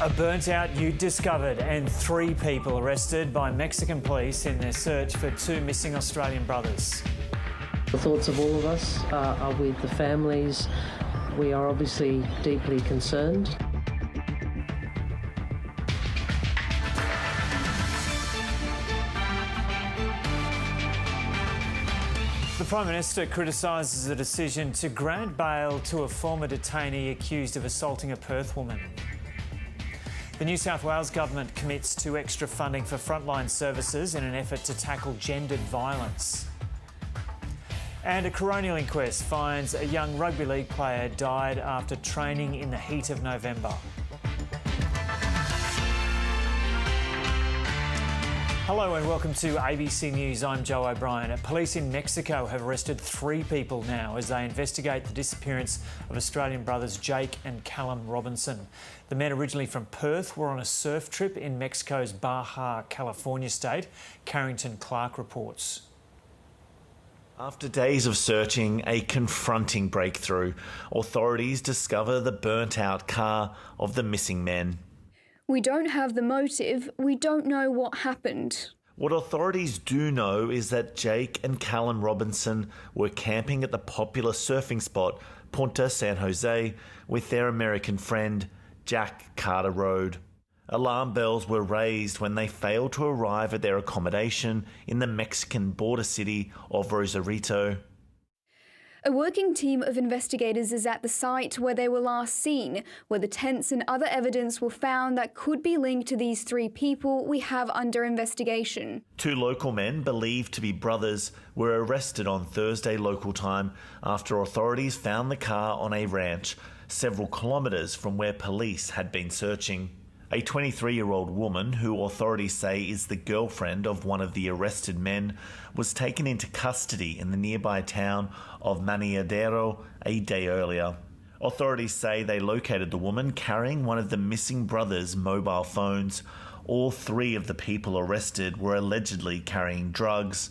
A burnt-out ute discovered and 3 people arrested by Mexican police in their search for 2 missing Australian brothers. The thoughts of all of us are with the families. We are obviously deeply concerned. The Prime Minister criticises the decision to grant bail to a former detainee accused of assaulting a Perth woman. The New South Wales Government commits to extra funding for frontline services in an effort to tackle gendered violence. And a coronial inquest finds a young rugby league player died after training in the heat of November. Hello and welcome to ABC News. I'm Joe O'Brien. Police in Mexico have arrested 3 people now as they investigate the disappearance of Australian brothers Jake and Callum Robinson. The men, originally from Perth, were on a surf trip in Mexico's Baja California state. Carrington Clark reports. After days of searching, a confronting breakthrough. Authorities discover the burnt-out car of the missing men. We don't have the motive. We don't know what happened. What authorities do know is that Jake and Callum Robinson were camping at the popular surfing spot Punta San Jose with their American friend Jack Carter Road. Alarm bells were raised when they failed to arrive at their accommodation in the Mexican border city of Rosarito. A working team of investigators is at the site where they were last seen, where the tents and other evidence were found that could be linked to these 3 people we have under investigation. 2 local men, believed to be brothers, were arrested on Thursday local time after authorities found the car on a ranch several kilometres from where police had been searching. A 23-year-old woman, who authorities say is the girlfriend of one of the arrested men, was taken into custody in the nearby town of Maniadero a day earlier. Authorities say they located the woman carrying one of the missing brothers' mobile phones. All 3 of the people arrested were allegedly carrying drugs.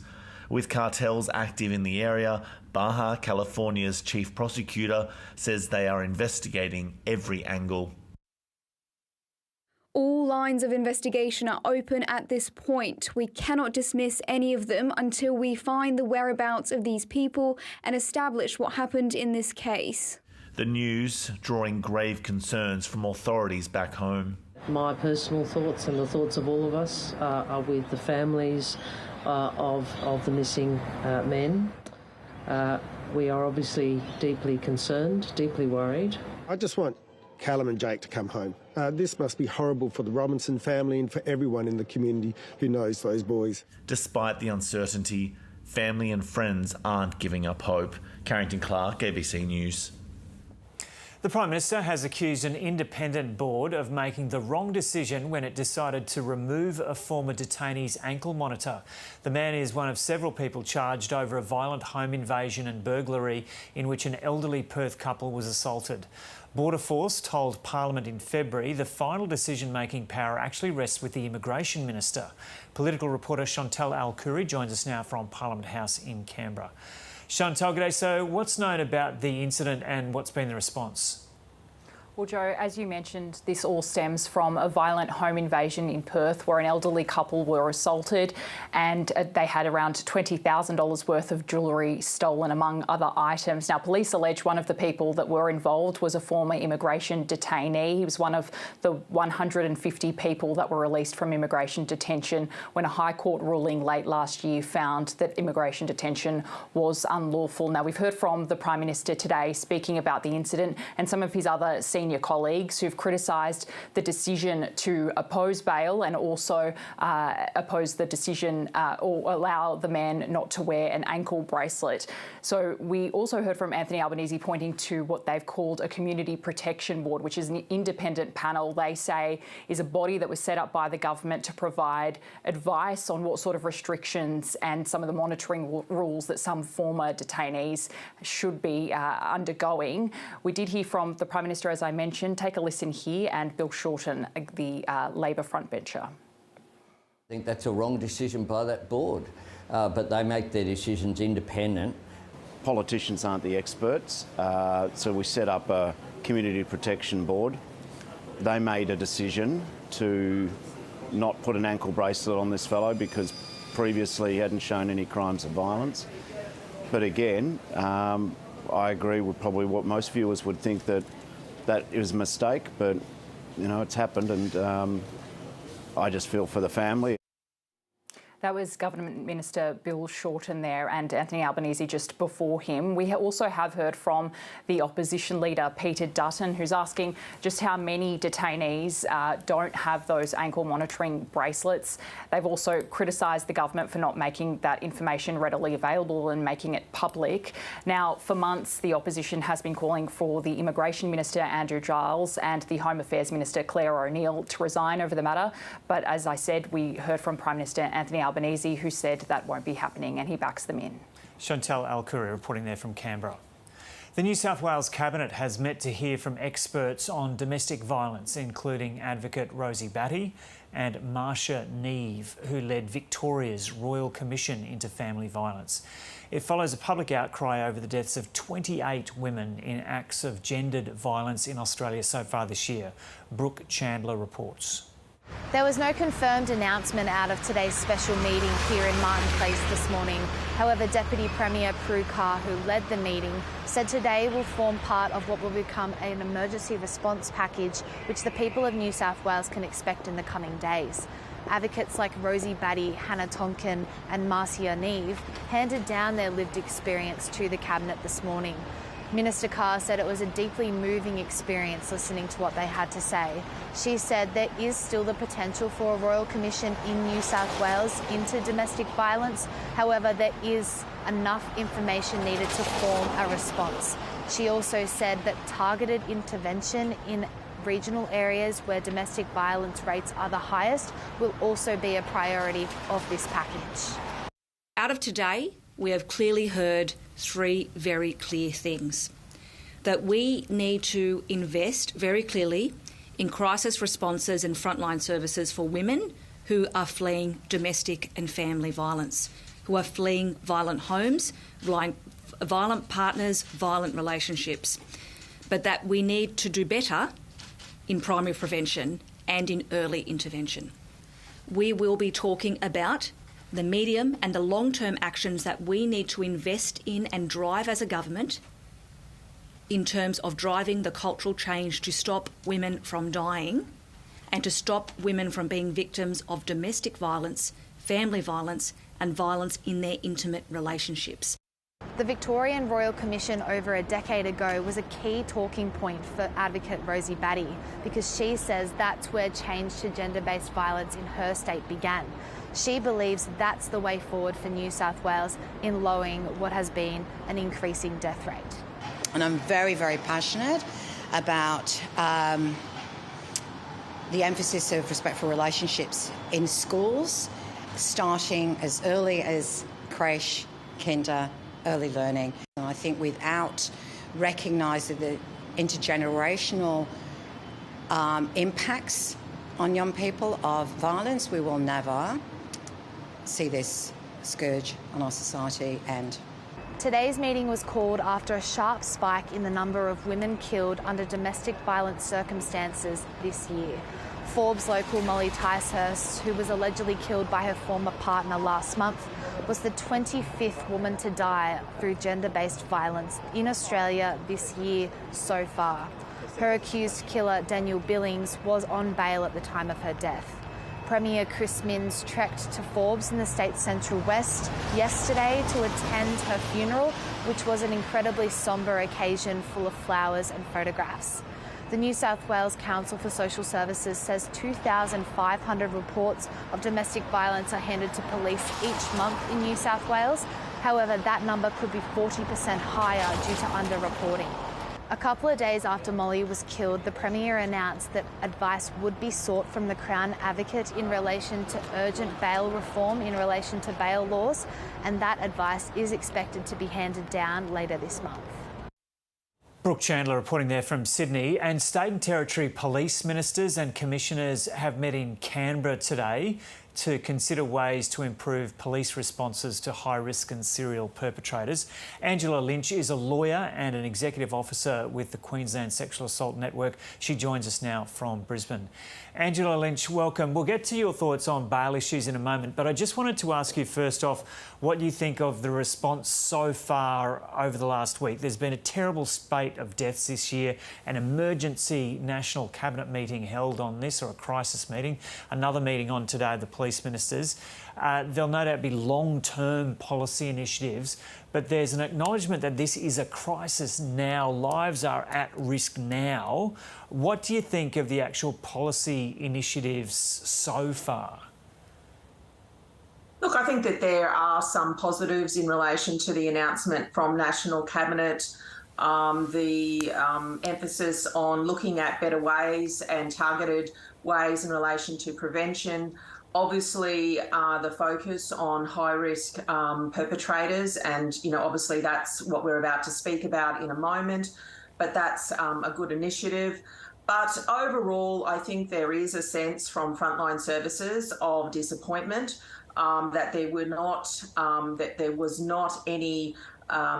With cartels active in the area, Baja California's chief prosecutor says they are investigating every angle. All lines of investigation are open at this point. We cannot dismiss any of them until we find the whereabouts of these people and establish what happened in this case. The news drawing grave concerns from authorities back home. My personal thoughts and the thoughts of all of us are with the families of the missing men. We are obviously deeply concerned, deeply worried. I just want Callum and Jake to come home. This must be horrible for the Robinson family and for everyone in the community who knows those boys. Despite the uncertainty, family and friends aren't giving up hope. Carrington Clark, ABC News. The Prime Minister has accused an independent board of making the wrong decision when it decided to remove a former detainee's ankle monitor. The man is one of several people charged over a violent home invasion and burglary in which an elderly Perth couple was assaulted. Border Force told Parliament in February the final decision-making power actually rests with the Immigration Minister. Political reporter Chantal Al-Khoury joins us now from Parliament House in Canberra. Chantal, g'day. So what's known about the incident and what's been the response? Well, Joe, as you mentioned, this all stems from a violent home invasion in Perth where an elderly couple were assaulted and they had around $20,000 worth of jewellery stolen, among other items. Now, police allege one of the people that were involved was a former immigration detainee. He was one of the 150 people that were released from immigration detention when a High Court ruling late last year found that immigration detention was unlawful. Now, we've heard from the Prime Minister today speaking about the incident and some of his other senior colleagues who've criticised the decision to oppose bail and also oppose the decision or allow the man not to wear an ankle bracelet. So we also heard from Anthony Albanese pointing to what they've called a community protection board, which is an independent panel they say is a body that was set up by the government to provide advice on what sort of restrictions and some of the monitoring rules that some former detainees should be undergoing. We did hear from the Prime Minister, as I mentioned. Take a listen here, and Bill Shorten, the Labor frontbencher. I think that's a wrong decision by that board, but they make their decisions independent. Politicians aren't the experts, so we set up a community protection board they made a decision to not put an ankle bracelet on this fellow because previously he hadn't shown any crimes of violence. But again, I agree with probably what most viewers would think, that it was a mistake, but you know, it's happened, and I just feel for the family. That was Government Minister Bill Shorten there, and Anthony Albanese just before him. We also have heard from the opposition leader, Peter Dutton, who's asking just how many detainees don't have those ankle monitoring bracelets. They've also criticised the government for not making that information readily available and making it public. Now, for months, the opposition has been calling for the Immigration Minister, Andrew Giles, and the Home Affairs Minister, Claire O'Neill, to resign over the matter. But as I said, we heard from Prime Minister Anthony Albanese, who said that won't be happening, and he backs them in. Chantal Alkuri reporting there from Canberra. The New South Wales Cabinet has met to hear from experts on domestic violence, including advocate Rosie Batty and Marcia Neve, who led Victoria's Royal Commission into Family Violence. It follows a public outcry over the deaths of 28 women in acts of gendered violence in Australia so far this year. Brooke Chandler reports. There was no confirmed announcement out of today's special meeting here in Martin Place this morning. However, Deputy Premier Prue Carr, who led the meeting, said today will form part of what will become an emergency response package which the people of New South Wales can expect in the coming days. Advocates like Rosie Batty, Hannah Tonkin and Marcia Neve handed down their lived experience to the Cabinet this morning. Minister Carr said it was a deeply moving experience listening to what they had to say. She said there is still the potential for a Royal Commission in New South Wales into domestic violence. However, there is enough information needed to form a response. She also said that targeted intervention in regional areas where domestic violence rates are the highest will also be a priority of this package. Out of today, we have clearly heard three very clear things. That we need to invest very clearly in crisis responses and frontline services for women who are fleeing domestic and family violence, who are fleeing violent homes, violent partners, violent relationships. But that we need to do better in primary prevention and in early intervention. We will be talking about the medium and the long-term actions that we need to invest in and drive as a government in terms of driving the cultural change to stop women from dying and to stop women from being victims of domestic violence, family violence and violence in their intimate relationships. The Victorian Royal Commission over a decade ago was a key talking point for advocate Rosie Batty because she says that's where change to gender-based violence in her state began. She believes that's the way forward for New South Wales in lowering what has been an increasing death rate. And I'm very, very passionate about the emphasis of respectful relationships in schools, starting as early as creche, kinder, early learning. And I think without recognising the intergenerational impacts on young people of violence, we will never see this scourge on our society end. Today's meeting was called after a sharp spike in the number of women killed under domestic violence circumstances this year. Forbes local Molly Ticehurst, who was allegedly killed by her former partner last month, was the 25th woman to die through gender-based violence in Australia this year so far. Her accused killer, Daniel Billings, was on bail at the time of her death. Premier Chris Minns trekked to Forbes in the state's Central West yesterday to attend her funeral, which was an incredibly sombre occasion full of flowers and photographs. The New South Wales Council for Social Services says 2,500 reports of domestic violence are handed to police each month in New South Wales. However, that number could be 40% higher due to underreporting. A couple of days after Molly was killed, the Premier announced that advice would be sought from the Crown Advocate in relation to urgent bail reform in relation to bail laws, and that advice is expected to be handed down later this month. Brooke Chandler reporting there from Sydney. And state and territory police ministers and commissioners have met in Canberra today to consider ways to improve police responses to high-risk and serial perpetrators. Angela Lynch is a lawyer and an executive officer with the Queensland Sexual Assault Network. She joins us now from Brisbane. Angela Lynch, welcome. We'll get to your thoughts on bail issues in a moment, but I just wanted to ask you first off what you think of the response so far over the last week. There's been a terrible spate of deaths this year, an emergency national cabinet meeting held on this, or a crisis meeting, another meeting on today, the police ministers. There'll no doubt be long-term policy initiatives, but there's an acknowledgement that this is a crisis now. Lives are at risk now. What do you think of the actual policy initiatives so far? Look, I think that there are some positives in relation to the announcement from National Cabinet, the emphasis on looking at better ways and targeted ways in relation to prevention. Obviously, the focus on high-risk perpetrators, and, you know, obviously that's what we're about to speak about in a moment, but that's a good initiative. But overall, I think there is a sense from frontline services of disappointment that there was not any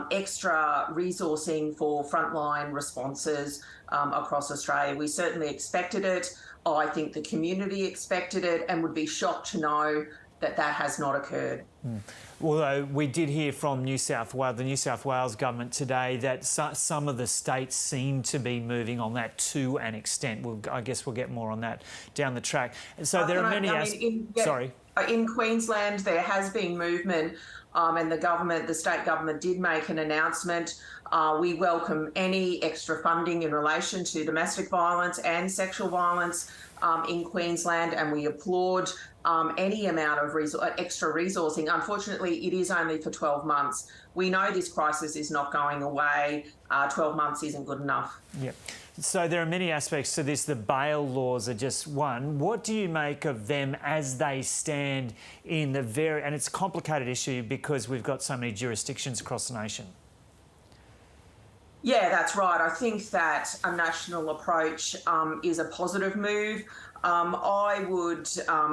extra resourcing for frontline responses across Australia. We certainly expected it. I think the community expected it and would be shocked to know that that has not occurred. Although we did hear from the New South Wales government today that some of the states seem to be moving on that to an extent. I guess we'll get more on that down the track. So there are many Sorry. In Queensland, there has been movement, and the state government did make an announcement. We welcome any extra funding in relation to domestic violence and sexual violence in Queensland, and we applaud any amount of extra resourcing. Unfortunately, it is only for 12 months. We know this crisis is not going away. 12 months isn't good enough. Yeah. So there are many aspects to this. The bail laws are just one. What do you make of them as they stand in the and it's a complicated issue because we've got so many jurisdictions across the nation. Yeah, that's right. I think that a national approach is a positive move. I would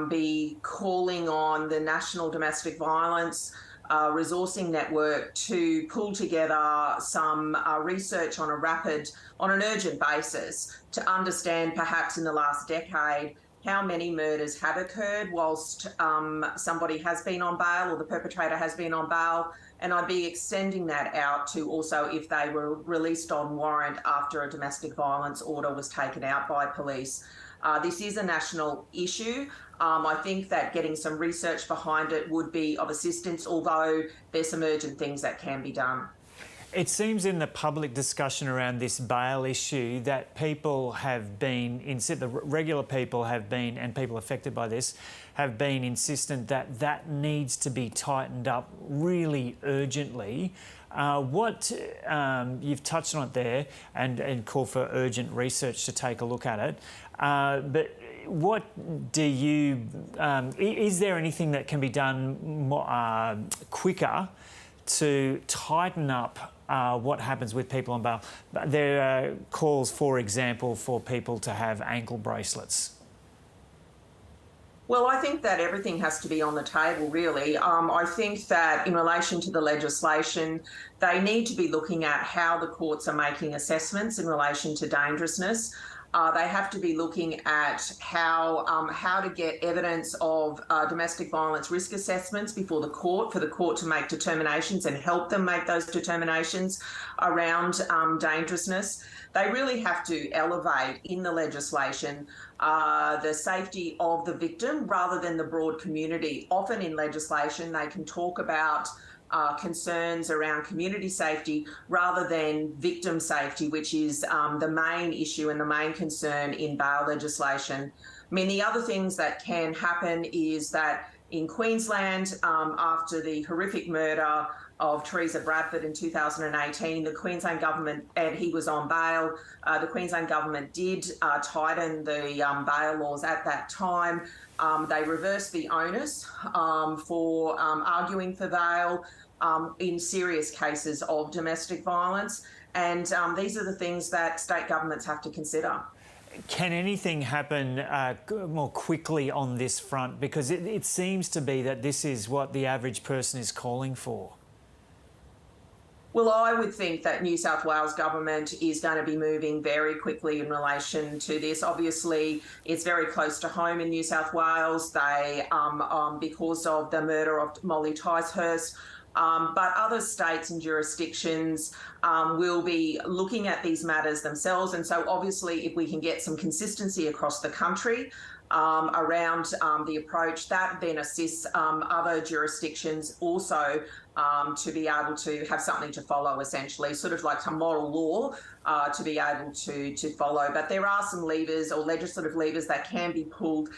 be calling on the National Domestic Violence Resourcing Network to pull together some research on an urgent basis to understand perhaps in the last decade how many murders have occurred whilst somebody has been on bail or the perpetrator has been on bail. And I'd be extending that out to also if they were released on warrant after a domestic violence order was taken out by police. This is a national issue. I think that getting some research behind it would be of assistance, although there's some urgent things that can be done. It seems in the public discussion around this bail issue that people have been, the regular people have been, and people affected by this, have been insistent that that needs to be tightened up really urgently. You've touched on it there and call for urgent research to take a look at it. But what do you, is there anything that can be done more, quicker to tighten up what happens with people on bail? There are calls, for example, for people to have ankle bracelets. Well, I think that everything has to be on the table, really. I think that in relation to the legislation, they need to be looking at how the courts are making assessments in relation to dangerousness. They have to be looking at how to get evidence of domestic violence risk assessments before the court, for the court to make determinations and help them make those determinations around dangerousness. They really have to elevate in the legislation the safety of the victim rather than the broad community. Often in legislation, they can talk about concerns around community safety rather than victim safety, which is the main issue and the main concern in bail legislation. I mean, the other things that can happen is that in Queensland, after the horrific murder of Teresa Bradford in 2018, the Queensland government, and he was on bail, the Queensland government did tighten the bail laws at that time. They reversed the onus for arguing for bail in serious cases of domestic violence. And these are the things that state governments have to consider. Can anything happen more quickly on this front? Because it seems to be that this is what the average person is calling for. Well, I would think that New South Wales government is going to be moving very quickly in relation to this. Obviously, it's very close to home in New South Wales. They, because of the murder of Molly Ticehurst, but other states and jurisdictions will be looking at these matters themselves. And so obviously, if we can get some consistency across the country around the approach, that then assists other jurisdictions also to be able to have something to follow, essentially, sort of like a moral law to be able to follow. But there are some levers or legislative levers that can be pulled,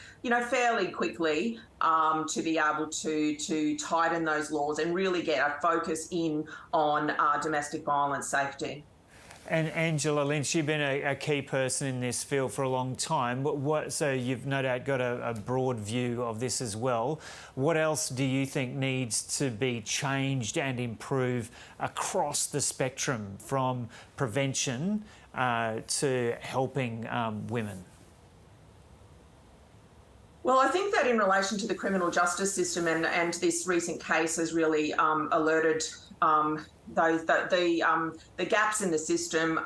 fairly quickly to be able to tighten those laws and really get a focus in on domestic violence safety. And Angela Lynch, you've been a key person in this field for a long time. So you've no doubt got a broad view of this as well. What else do you think needs to be changed and improved across the spectrum, from prevention to helping women? Well, I think that in relation to the criminal justice system, and this recent case has really alerted the gaps in the system.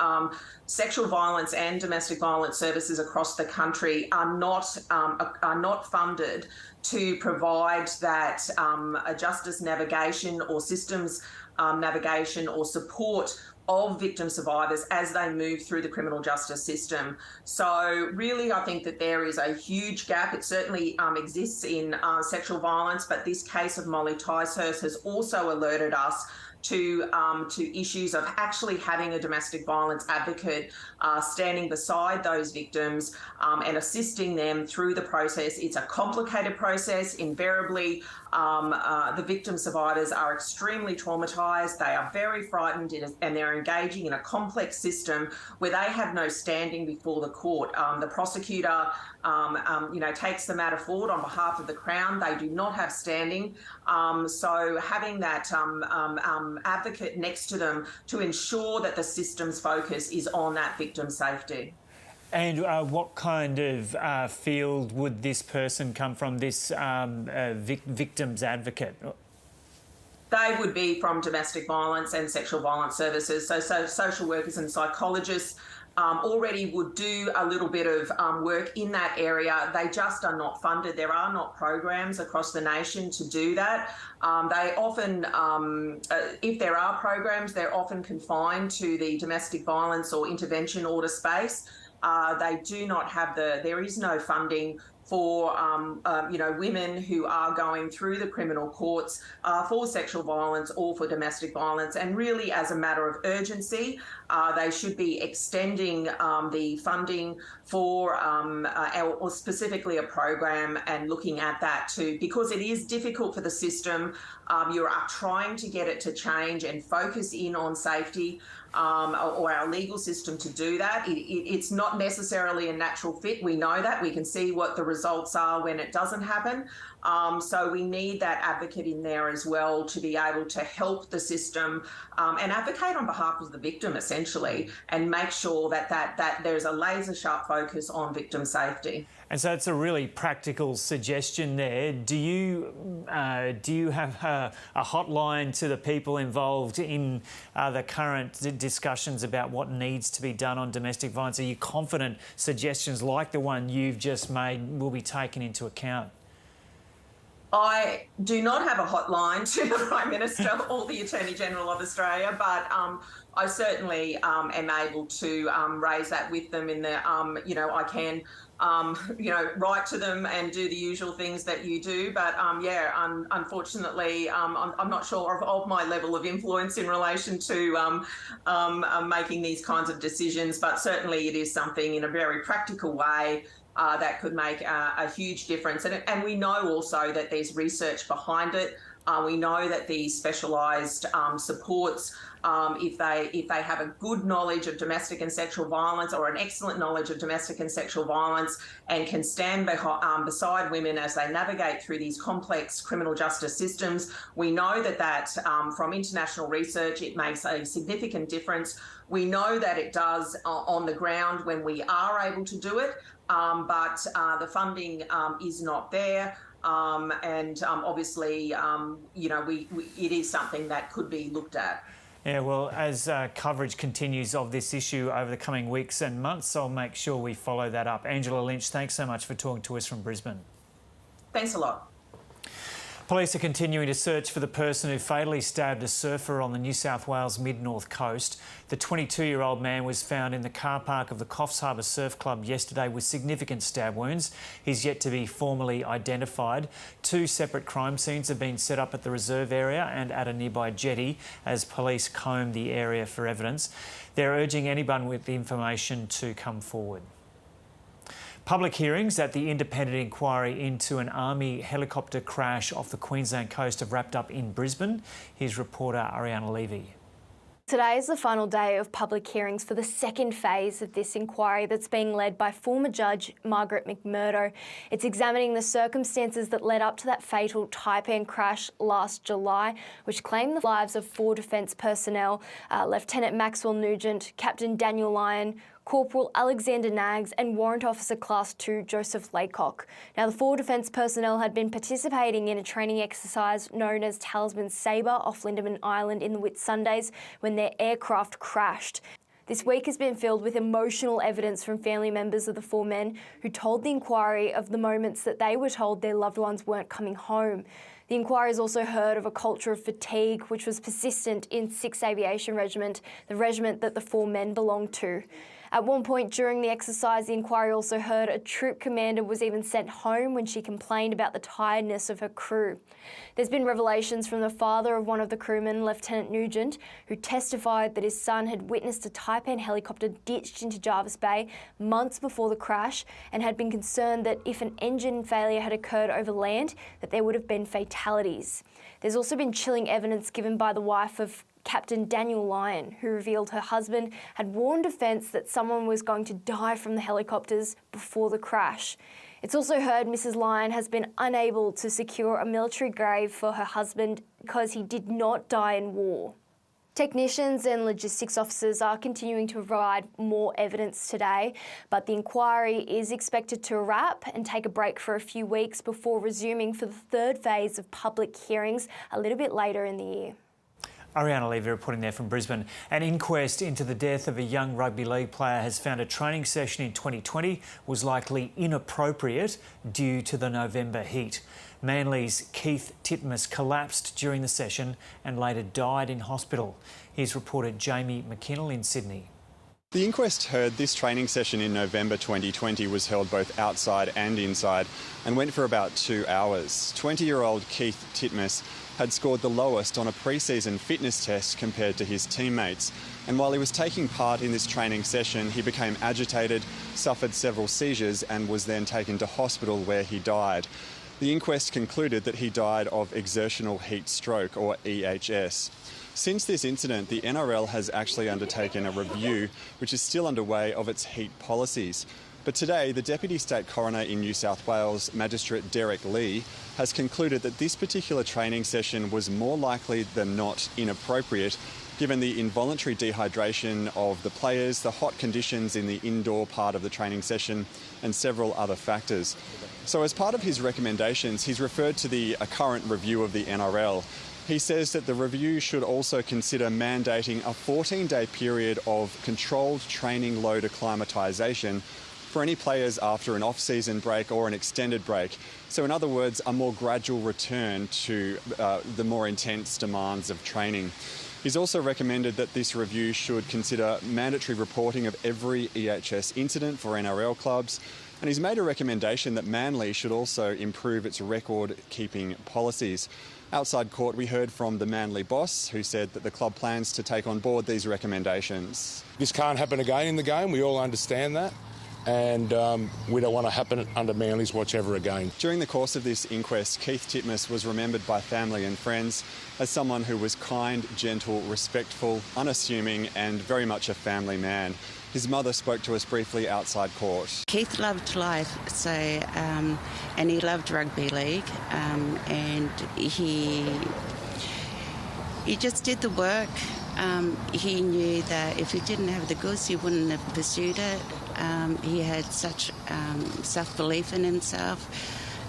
Sexual violence and domestic violence services across the country are not funded to provide that justice navigation or systems navigation or support of victim survivors as they move through the criminal justice system. So really, I think that there is a huge gap. It certainly exists in sexual violence, but this case of Molly Ticehurst has also alerted us to issues of actually having a domestic violence advocate standing beside those victims and assisting them through the process. It's a complicated process. Invariably, the victim survivors are extremely traumatised. They are very frightened, and they're engaging in a complex system where they have no standing before the court. The prosecutor, takes the matter forward on behalf of the Crown. They do not have standing. So having that advocate next to them to ensure that the system's focus is on that victim safety. And what kind of field would this person come from, this victim's advocate? They would be from domestic violence and sexual violence services. So social workers and psychologists already would do a little bit of work in that area. They just are not funded. There are not programs across the nation to do that. They often, if there are programs, they're often confined to the domestic violence or intervention order space. They do not have there is no funding for, women who are going through the criminal courts for sexual violence or for domestic violence. And really, as a matter of urgency, they should be extending the funding for, or specifically a program, and looking at that too, because it is difficult for the system. You are trying to get it to change and focus in on safety. Or our legal system to do that. It's not necessarily a natural fit. We know that. We can see what the results are when it doesn't happen. So we need that advocate in there as well to be able to help the system and advocate on behalf of the victim, essentially, and make sure that there's a laser sharp focus on victim safety. And so it's a really practical suggestion there. Do you have a hotline to the people involved in the current discussions about what needs to be done on domestic violence? Are you confident suggestions like the one you've just made will be taken into account? I do not have a hotline to the Prime Minister or the Attorney General of Australia, but I certainly am able to raise that with them in the, I can, write to them and do the usual things that you do. But unfortunately, I'm not sure of my level of influence in relation to making these kinds of decisions, but certainly it is something in a very practical way that could make a huge difference. And we know also that there's research behind it. We know that these specialised supports, if they have a good knowledge of domestic and sexual violence, or an excellent knowledge of domestic and sexual violence, and can stand beside women as they navigate through these complex criminal justice systems, we know that from international research, it makes a significant difference. We know that it does on the ground when we are able to do it, but the funding is not there. Obviously, it is something that could be looked at. Yeah, well, as coverage continues of this issue over the coming weeks and months, I'll make sure we follow that up. Angela Lynch, thanks so much for talking to us from Brisbane. Thanks a lot. Police are continuing to search for the person who fatally stabbed a surfer on the New South Wales mid-north coast. The 22-year-old man was found in the car park of the Coffs Harbour Surf Club yesterday with significant stab wounds. He's yet to be formally identified. 2 separate crime scenes have been set up at the reserve area and at a nearby jetty as police comb the area for evidence. They're urging anyone with the information to come forward. Public hearings at the independent inquiry into an Army helicopter crash off the Queensland coast have wrapped up in Brisbane. Here's reporter Ariana Levy. Today is the final day of public hearings for the second phase of this inquiry that's being led by former Judge Margaret McMurdo. It's examining the circumstances that led up to that fatal Taipan crash last July, which claimed the lives of 4 Defence personnel, Lieutenant Maxwell Nugent, Captain Daniel Lyon, Corporal Alexander Nags and Warrant Officer Class 2 Joseph Laycock. Now, the 4 Defence personnel had been participating in a training exercise known as Talisman Sabre off Lindeman Island in the Whitsundays when their aircraft crashed. This week has been filled with emotional evidence from family members of the 4 men who told the inquiry of the moments that they were told their loved ones weren't coming home. The inquiry has also heard of a culture of fatigue which was persistent in 6th Aviation Regiment, the regiment that the 4 men belonged to. At one point during the exercise, the inquiry also heard a troop commander was even sent home when she complained about the tiredness of her crew. There's been revelations from the father of one of the crewmen, Lieutenant Nugent, who testified that his son had witnessed a Taipan helicopter ditched into Jarvis Bay months before the crash and had been concerned that if an engine failure had occurred over land, that there would have been fatalities. There's also been chilling evidence given by the wife of Captain Daniel Lyon, who revealed her husband had warned Defence that someone was going to die from the helicopters before the crash. It's also heard Mrs. Lyon has been unable to secure a military grave for her husband because he did not die in war. Technicians and logistics officers are continuing to provide more evidence today, but the inquiry is expected to wrap and take a break for a few weeks before resuming for the 3rd phase of public hearings a little bit later in the year. Ariana Levy reporting there from Brisbane. An inquest into the death of a young rugby league player has found a training session in 2020 was likely inappropriate due to the November heat. Manly's Keith Titmus collapsed during the session and later died in hospital. Here's reporter Jamie McKinnell in Sydney. The inquest heard this training session in November 2020 was held both outside and inside and went for about 2 hours. 20-year-old Keith Titmus had scored the lowest on a pre-season fitness test compared to his teammates. And while he was taking part in this training session, he became agitated, suffered several seizures and was then taken to hospital where he died. The inquest concluded that he died of exertional heat stroke, or EHS. Since this incident, the NRL has actually undertaken a review, which is still underway, of its heat policies. But today, the Deputy State Coroner in New South Wales, Magistrate Derek Lee, has concluded that this particular training session was more likely than not inappropriate, given the involuntary dehydration of the players, the hot conditions in the indoor part of the training session, and several other factors. So as part of his recommendations, he's referred to the current review of the NRL. He says that the review should also consider mandating a 14-day period of controlled training load acclimatisation for any players after an off-season break or an extended break. So in other words, a more gradual return to the more intense demands of training. He's also recommended that this review should consider mandatory reporting of every EHS incident for NRL clubs. And he's made a recommendation that Manly should also improve its record-keeping policies. Outside court, we heard from the Manly boss, who said that the club plans to take on board these recommendations. This can't happen again in the game. We all understand that. and we don't want to happen under Manly's watch ever again. During the course of this inquest, Keith Titmus was remembered by family and friends as someone who was kind, gentle, respectful, unassuming and very much a family man. His mother spoke to us briefly outside court. Keith loved life, so and he loved rugby league, and he just did the work. He knew that if he didn't have the goods, he wouldn't have pursued it. He had such self-belief in himself,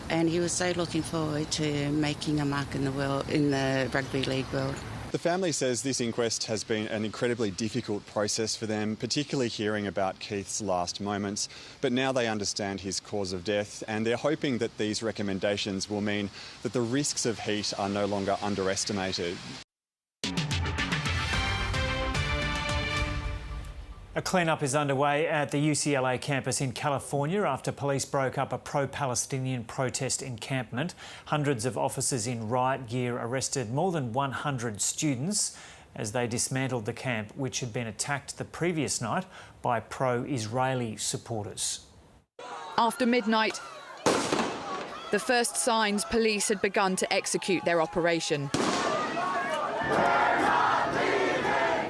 and he was so looking forward to making a mark in the world, in the rugby league world. The family says this inquest has been an incredibly difficult process for them, particularly hearing about Keith's last moments. But now they understand his cause of death, and they're hoping that these recommendations will mean that the risks of heat are no longer underestimated. A clean-up is underway at the UCLA campus in California after police broke up a pro-Palestinian protest encampment. Hundreds of officers in riot gear arrested more than 100 students as they dismantled the camp, which had been attacked the previous night by pro-Israeli supporters. After midnight, the first signs police had begun to execute their operation.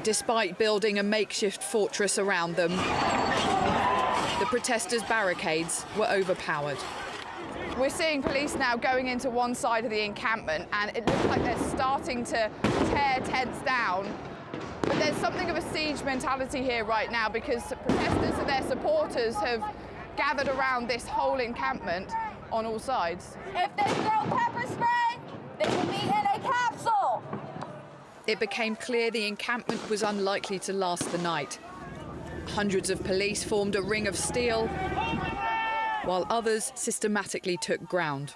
Despite building a makeshift fortress around them, the protesters' barricades were overpowered. We're seeing police now going into one side of the encampment, and it looks like they're starting to tear tents down. But there's something of a siege mentality here right now because protesters and their supporters have gathered around this whole encampment on all sides. If they throw pepper spray, they will be in a capsule. It became clear the encampment was unlikely to last the night. Hundreds of police formed a ring of steel, while others systematically took ground.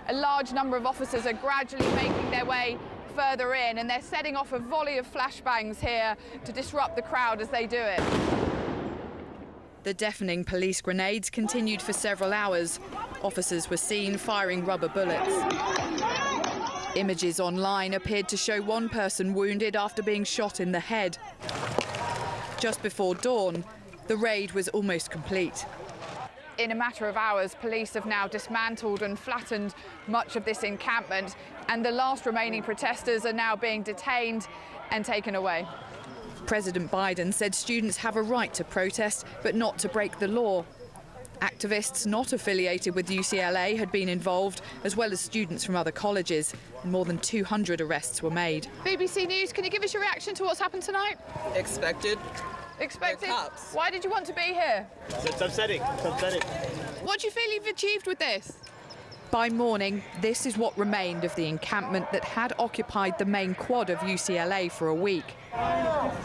A large number of officers are gradually making their way further in, and they're setting off a volley of flashbangs here to disrupt the crowd as they do it. The deafening police grenades continued for several hours. Officers were seen firing rubber bullets. Images online appeared to show one person wounded after being shot in the head. Just before dawn, the raid was almost complete. In a matter of hours, police have now dismantled and flattened much of this encampment, and the last remaining protesters are now being detained and taken away. President Biden said students have a right to protest, but not to break the law. Activists not affiliated with UCLA had been involved, as well as students from other colleges, and more than 200 arrests were made. BBC News, can you give us your reaction to what's happened tonight? Expected. Expected? Why did you want to be here? It's upsetting. It's upsetting. What do you feel you've achieved with this? By morning, this is what remained of the encampment that had occupied the main quad of UCLA for a week.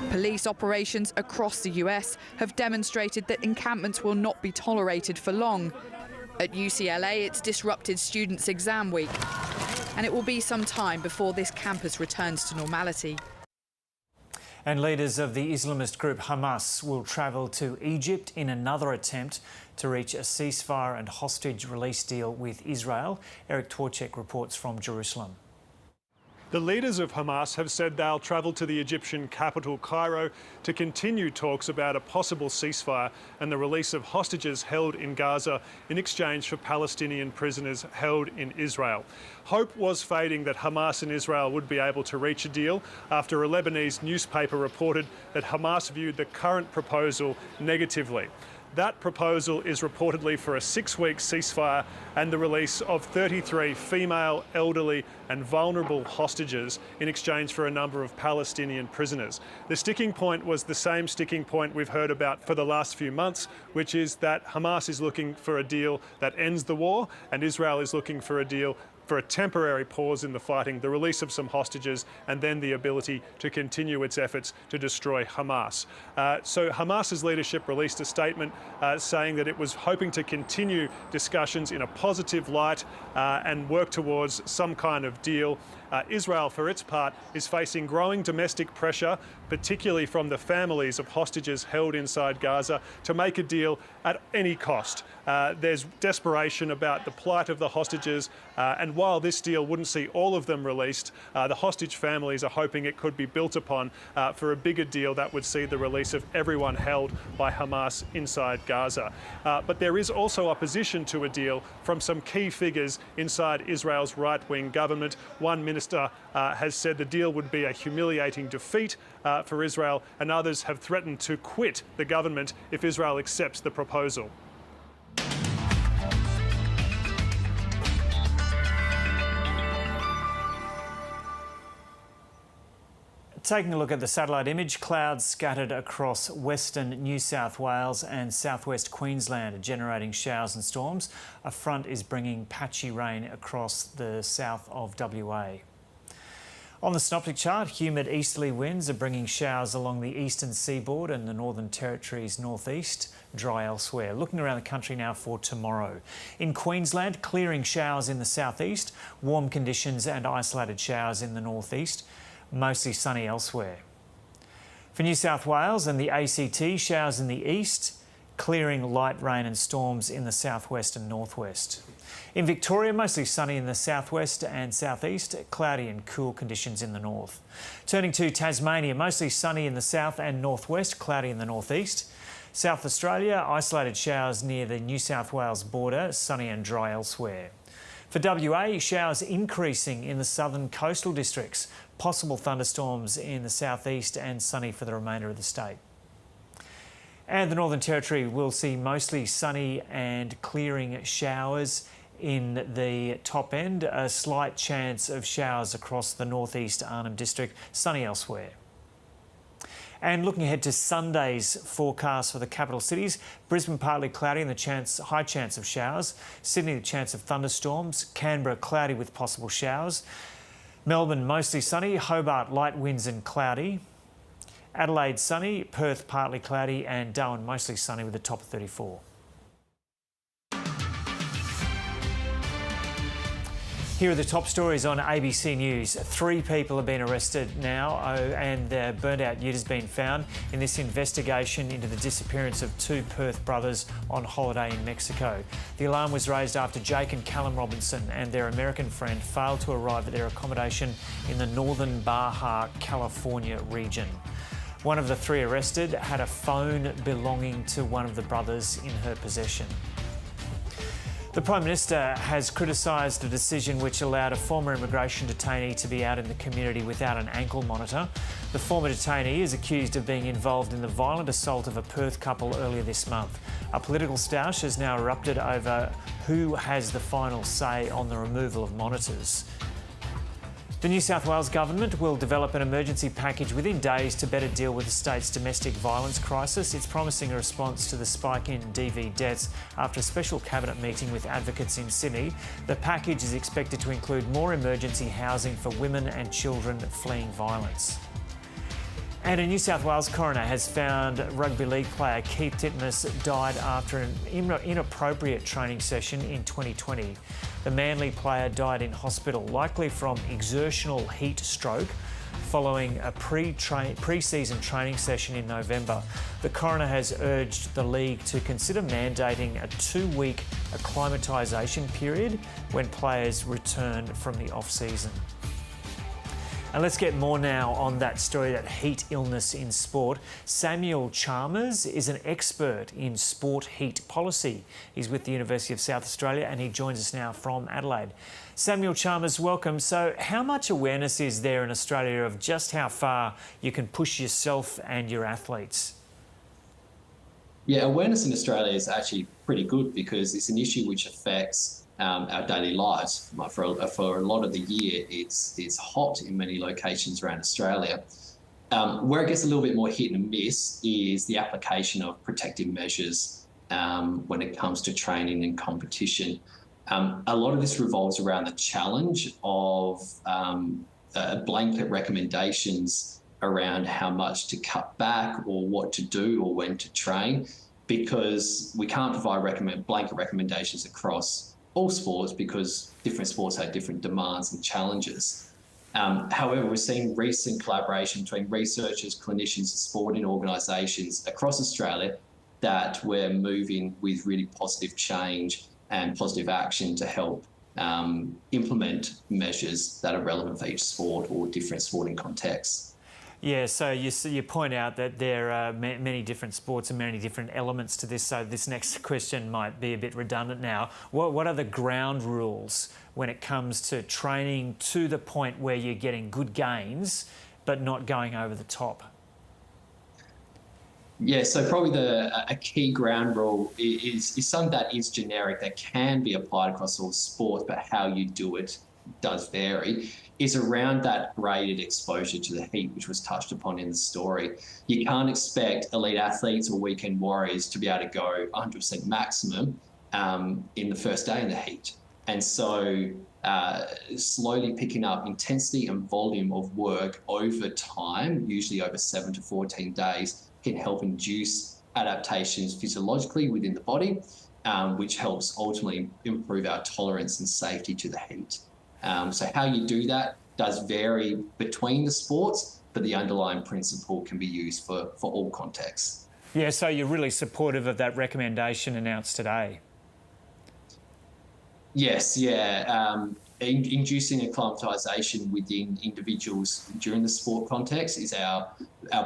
Police operations across the US have demonstrated that encampments will not be tolerated for long. At UCLA, it's disrupted students' exam week, and it will be some time before this campus returns to normality. And leaders of the Islamist group Hamas will travel to Egypt in another attempt to reach a ceasefire and hostage release deal with Israel. Eric Torchek reports from Jerusalem. The leaders of Hamas have said they'll travel to the Egyptian capital, Cairo, to continue talks about a possible ceasefire and the release of hostages held in Gaza in exchange for Palestinian prisoners held in Israel. Hope was fading that Hamas and Israel would be able to reach a deal after a Lebanese newspaper reported that Hamas viewed the current proposal negatively. That proposal is reportedly for a 6-week ceasefire and the release of 33 female, elderly and vulnerable hostages in exchange for a number of Palestinian prisoners. The sticking point was the same sticking point we've heard about for the last few months, which is that Hamas is looking for a deal that ends the war and Israel is looking for a deal for a temporary pause in the fighting, the release of some hostages, and then the ability to continue its efforts to destroy Hamas. So Hamas's leadership released a statement saying that it was hoping to continue discussions in a positive light and work towards some kind of deal. Israel, for its part, is facing growing domestic pressure, particularly from the families of hostages held inside Gaza, to make a deal at any cost. There's desperation about the plight of the hostages, and while this deal wouldn't see all of them released, the hostage families are hoping it could be built upon for a bigger deal that would see the release of everyone held by Hamas inside Gaza. But there is also opposition to a deal from some key figures inside Israel's right-wing government. One minister has said the deal would be a humiliating defeat for Israel, and others have threatened to quit the government if Israel accepts the proposal. Taking a look at the satellite image, clouds scattered across western New South Wales and southwest Queensland are generating showers and storms. A front is bringing patchy rain across the south of WA. On the synoptic chart, humid easterly winds are bringing showers along the eastern seaboard and the Northern Territory's northeast, dry elsewhere. Looking around the country now for tomorrow. In Queensland, clearing showers in the southeast, warm conditions and isolated showers in the northeast. Mostly sunny elsewhere. For New South Wales and the ACT, showers in the east, clearing light rain and storms in the southwest and northwest. In Victoria, mostly sunny in the southwest and southeast, cloudy and cool conditions in the north. Turning to Tasmania, mostly sunny in the south and northwest, cloudy in the northeast. South Australia, isolated showers near the New South Wales border, sunny and dry elsewhere. For WA, showers increasing in the southern coastal districts, possible thunderstorms in the southeast and sunny for the remainder of the state. And the Northern Territory will see mostly sunny and clearing showers in the top end, a slight chance of showers across the northeast Arnhem district, sunny elsewhere. And looking ahead to Sunday's forecast for the capital cities, Brisbane partly cloudy and high chance of showers. Sydney, the chance of thunderstorms. Canberra cloudy with possible showers. Melbourne mostly sunny. Hobart light winds and cloudy. Adelaide sunny. Perth partly cloudy and Darwin mostly sunny with a top of 34. Here are the top stories on ABC News. 3 people have been arrested now and their burnt-out ute has been found in this investigation into the disappearance of 2 Perth brothers on holiday in Mexico. The alarm was raised after Jake and Callum Robinson and their American friend failed to arrive at their accommodation in the northern Baja California region. One of the 3 arrested had a phone belonging to one of the brothers in her possession. The Prime Minister has criticised a decision which allowed a former immigration detainee to be out in the community without an ankle monitor. The former detainee is accused of being involved in the violent assault of a Perth couple earlier this month. A political stoush has now erupted over who has the final say on the removal of monitors. The New South Wales Government will develop an emergency package within days to better deal with the state's domestic violence crisis. It's promising a response to the spike in DV deaths after a special cabinet meeting with advocates in Sydney. The package is expected to include more emergency housing for women and children fleeing violence. And a New South Wales coroner has found rugby league player Keith Titmus died after an inappropriate training session in 2020. The Manly player died in hospital, likely from exertional heat stroke following a pre-season training session in November. The coroner has urged the league to consider mandating a 2-week acclimatisation period when players return from the off-season. And let's get more now on that story, that heat illness in sport. Samuel Chalmers is an expert in sport heat policy. He's with the University of South Australia and he joins us now from Adelaide. Samuel Chalmers, welcome. So how much awareness is there in Australia of just how far you can push yourself and your athletes? Yeah, awareness in Australia is actually pretty good because it's an issue which affects our daily lives. For a lot of the year, it's hot in many locations around Australia. Where it gets a little bit more hit and miss is the application of protective measures when it comes to training and competition. A lot of this revolves around the challenge of blanket recommendations around how much to cut back or what to do or when to train, because we can't provide blanket recommendations across all sports because different sports have different demands and challenges. However, we're seeing recent collaboration between researchers, clinicians, and sporting organisations across Australia that we're moving with really positive change and positive action to help implement measures that are relevant for each sport or different sporting contexts. Yeah, so you point out that there are many different sports and many different elements to this, so this next question might be a bit redundant now. What are the ground rules when it comes to training to the point where you're getting good gains but not going over the top? Yeah, so probably a key ground rule is something that is generic, that can be applied across all sports, but how you do it does vary, is around that graded exposure to the heat, which was touched upon in the story. You can't expect elite athletes or weekend warriors to be able to go 100% maximum in the first day in the heat. And so slowly picking up intensity and volume of work over time, usually over 7 to 14 days, can help induce adaptations physiologically within the body, which helps ultimately improve our tolerance and safety to the heat. So how you do that does vary between the sports, but the underlying principle can be used for all contexts. Yeah, so you're really supportive of that recommendation announced today. Yes, yeah. Inducing acclimatisation within individuals during the sport context is our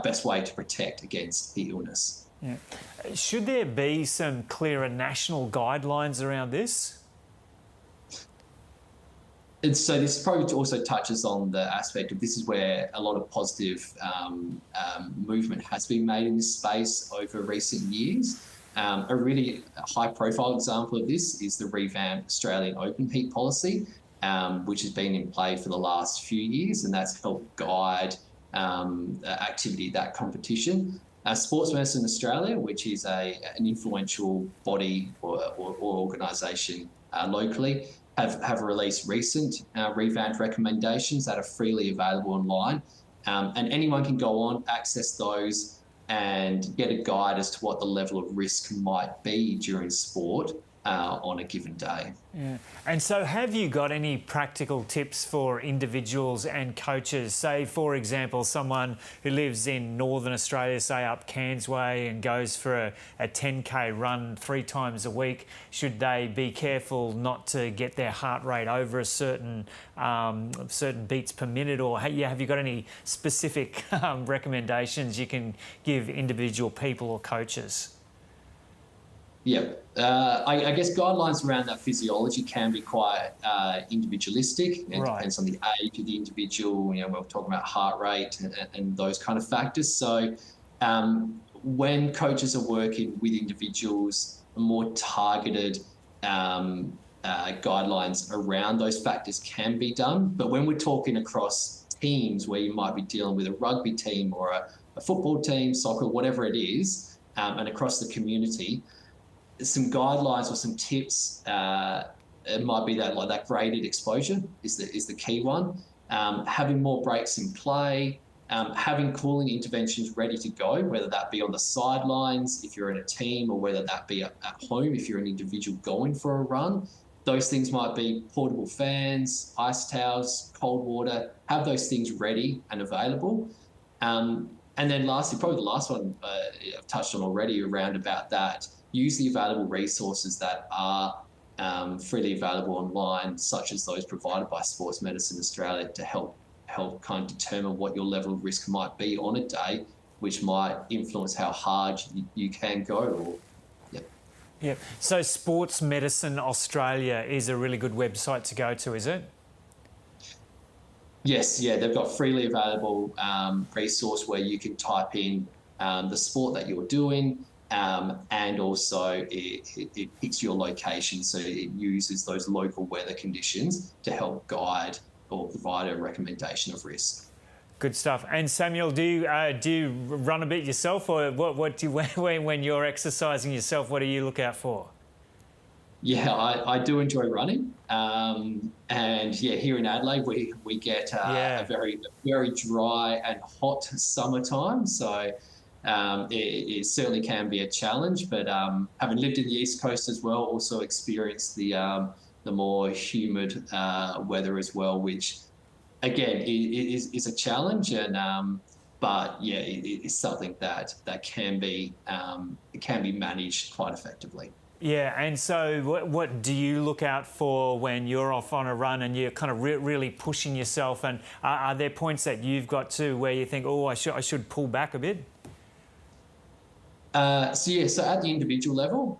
best way to protect against the illness. Yeah. Should there be some clearer national guidelines around this? And so this probably also touches on the aspect of this is where a lot of positive movement has been made in this space over recent years. A really high-profile example of this is the revamped Australian open heat policy, which has been in play for the last few years, and that's helped guide activity at that competition. Sports Medicine Australia, which is an influential body or organisation locally, have released recent revamped recommendations that are freely available online, and anyone can go on, access those, and get a guide as to what the level of risk might be during sport on a given day. Yeah. And so have you got any practical tips for individuals and coaches? Say, for example, someone who lives in Northern Australia, say up Cairns Way, and goes for a 10K run 3 times a week. Should they be careful not to get their heart rate over a certain beats per minute? Or have you got any specific recommendations you can give individual people or coaches? Yeah, I guess guidelines around that physiology can be quite individualistic. It depends on the age of the individual. You know, we're talking about heart rate and those kind of factors. So when coaches are working with individuals, more targeted guidelines around those factors can be done. But when we're talking across teams where you might be dealing with a rugby team or a football team, soccer, whatever it is, and across the community, some guidelines or some tips, it might be that that graded exposure is the key one. Having more breaks in play, having cooling interventions ready to go, whether that be on the sidelines if you're in a team, or whether that be at home if you're an individual going for a run. Those things might be portable fans, ice towels, cold water. Have those things ready and available. And then lastly, probably the last one I've touched on already around about that. Use the available resources that are freely available online, such as those provided by Sports Medicine Australia, to help kind of determine what your level of risk might be on a day, which might influence how hard you can go. Or, yeah. So Sports Medicine Australia is a really good website to go to, is it? Yes, yeah, they've got freely available resource where you can type in the sport that you're doing, and also it picks your location, so it uses those local weather conditions to help guide or provide a recommendation of risk. Good stuff. And Samuel, do you run a bit yourself, or what do you, when you're exercising yourself, what do you look out for? Yeah, I do enjoy running, and yeah, here in Adelaide we get a very dry and hot summertime, so it certainly can be a challenge. But having lived in the East Coast as well, also experienced the more humid weather as well, which again is a challenge. And But yeah, it's something that can be managed quite effectively. Yeah, and so what do you look out for when you're off on a run and you're kind of really pushing yourself? And are there points that you've got to where you think, oh, I should pull back a bit? So at the individual level,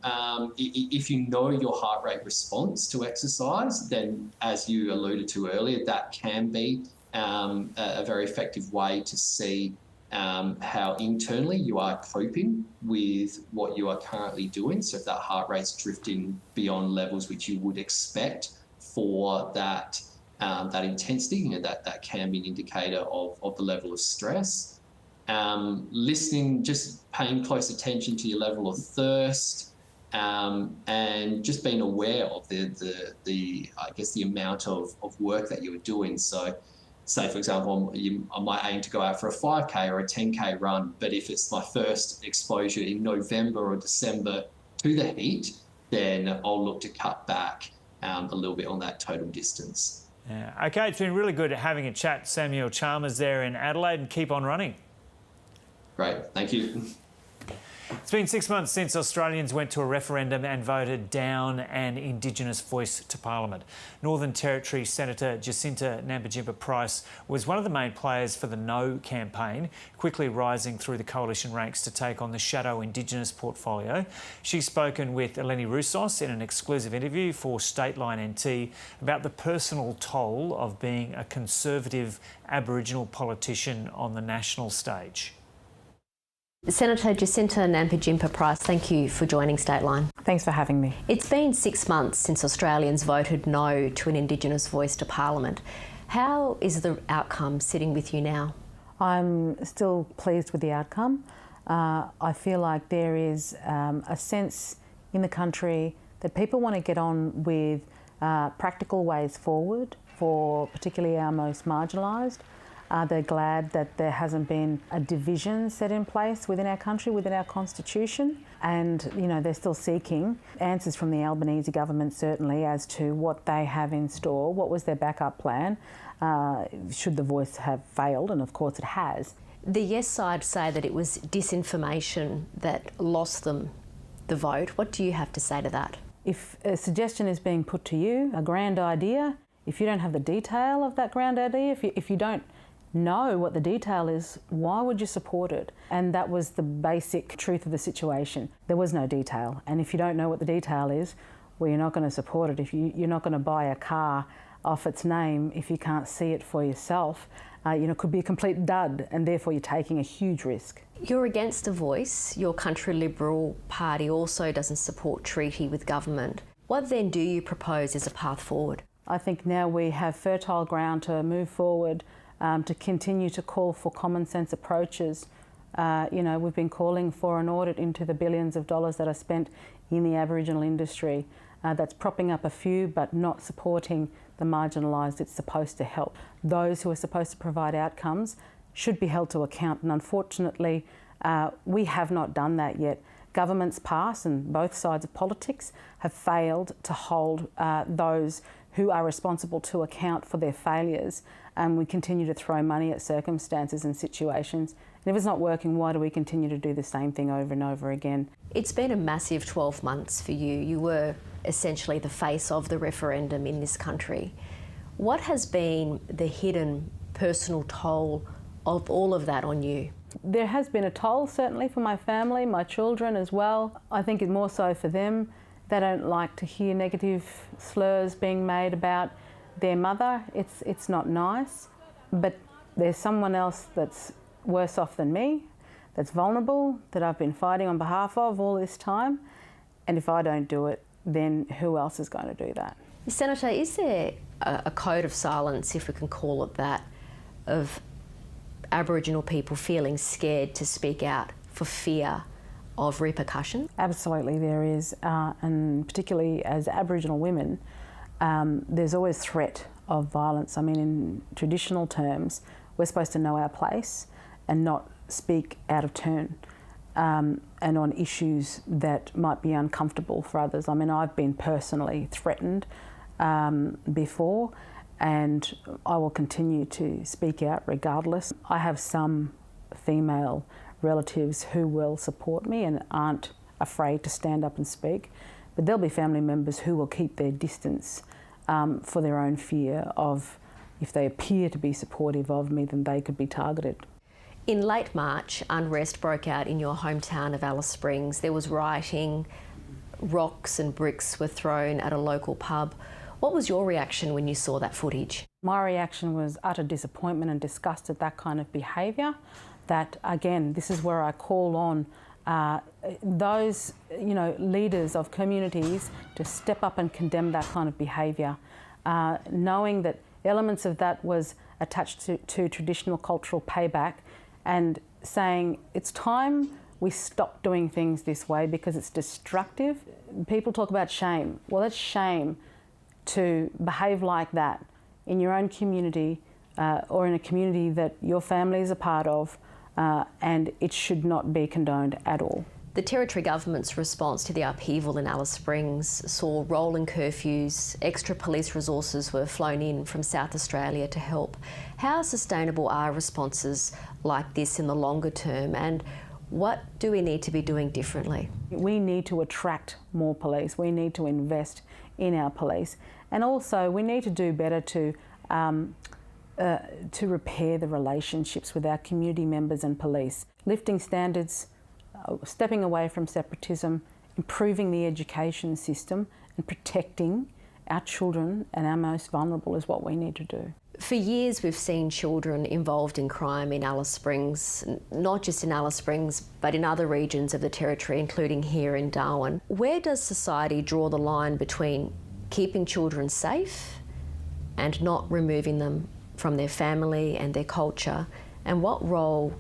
if you know your heart rate response to exercise, then as you alluded to earlier, that can be a very effective way to see how internally you are coping with what you are currently doing. So if that heart rate's drifting beyond levels which you would expect for that intensity, that can be an indicator of the level of stress. Listening, just paying close attention to your level of thirst, and just being aware of the amount of work that you were doing. So, say for example, I might aim to go out for a 5K or a 10K run, but if it's my first exposure in November or December to the heat, then I'll look to cut back a little bit on that total distance. Yeah. Okay, it's been really good having a chat, Samuel Chalmers there in Adelaide, and keep on running. Great, thank you. It's been 6 months since Australians went to a referendum and voted down an Indigenous voice to Parliament. Northern Territory Senator Jacinta Nampijinpa-Price was one of the main players for the No campaign, quickly rising through the coalition ranks to take on the shadow Indigenous portfolio. She's spoken with Eleni Roussos in an exclusive interview for Stateline NT about the personal toll of being a conservative Aboriginal politician on the national stage. Senator Jacinta Nampijinpa-Price, thank you for joining Stateline. Thanks for having me. It's been 6 months since Australians voted no to an Indigenous voice to Parliament. How is the outcome sitting with you now? I'm still pleased with the outcome. I feel like there is a sense in the country that people want to get on with practical ways forward for particularly our most marginalised. They're glad that there hasn't been a division set in place within our country, within our constitution. And, you know, they're still seeking answers from the Albanese government, certainly, as to what they have in store. What was their backup plan should the voice have failed? And of course it has. The yes side say that it was disinformation that lost them the vote. What do you have to say to that? If a suggestion is being put to you, a grand idea, if you don't have the detail of that grand idea, if you don't know what the detail is, why would you support it? And that was the basic truth of the situation. There was no detail. And if you don't know what the detail is, well, you're not going to support it. If you're not going to buy a car off its name if you can't see it for yourself, it could be a complete dud, and therefore you're taking a huge risk. You're against a voice. Your Country Liberal Party also doesn't support treaty with government. What then do you propose as a path forward? I think now we have fertile ground to move forward, to continue to call for common sense approaches. We've been calling for an audit into the billions of dollars that are spent in the Aboriginal industry. That's propping up a few but not supporting the marginalised it's supposed to help. Those who are supposed to provide outcomes should be held to account, and unfortunately we have not done that yet. Governments past and both sides of politics have failed to hold those who are responsible to account for their failures, and we continue to throw money at circumstances and situations. And if it's not working, why do we continue to do the same thing over and over again? It's been a massive 12 months for you. You were essentially the face of the referendum in this country. What has been the hidden personal toll of all of that on you? There has been a toll, certainly, for my family, my children as well. I think it's more so for them. They don't like to hear negative slurs being made about their mother. It's not nice. But there's someone else that's worse off than me, that's vulnerable, that I've been fighting on behalf of all this time. And if I don't do it, then who else is going to do that? Senator, is there a code of silence, if we can call it that, of Aboriginal people feeling scared to speak out for fear of repercussion? Absolutely there is, and particularly as Aboriginal women, there's always threat of violence. I mean, in traditional terms, we're supposed to know our place and not speak out of turn, and on issues that might be uncomfortable for others. I mean, I've been personally threatened before, and I will continue to speak out regardless. I have some female relatives who will support me and aren't afraid to stand up and speak. But there'll be family members who will keep their distance for their own fear of, if they appear to be supportive of me, then they could be targeted. In late March, unrest broke out in your hometown of Alice Springs. There was rioting, rocks and bricks were thrown at a local pub. What was your reaction when you saw that footage? My reaction was utter disappointment and disgust at that kind of behaviour. That, again, this is where I call on those, leaders of communities to step up and condemn that kind of behaviour, knowing that elements of that was attached to traditional cultural payback, and saying it's time we stop doing things this way because it's destructive. People talk about shame. Well, it's shame to behave like that in your own community or in a community that your family is a part of, and it should not be condoned at all. The Territory Government's response to the upheaval in Alice Springs saw rolling curfews, extra police resources were flown in from South Australia to help. How sustainable are responses like this in the longer term, and what do we need to be doing differently? We need to attract more police. We need to invest in our police, and also we need to do better to repair the relationships with our community members and police. Lifting standards, stepping away from separatism, improving the education system and protecting our children and our most vulnerable is what we need to do. For years we've seen children involved in crime in Alice Springs, not just in Alice Springs but in other regions of the Territory, including here in Darwin. Where does society draw the line between keeping children safe and not removing them from their family and their culture, and what role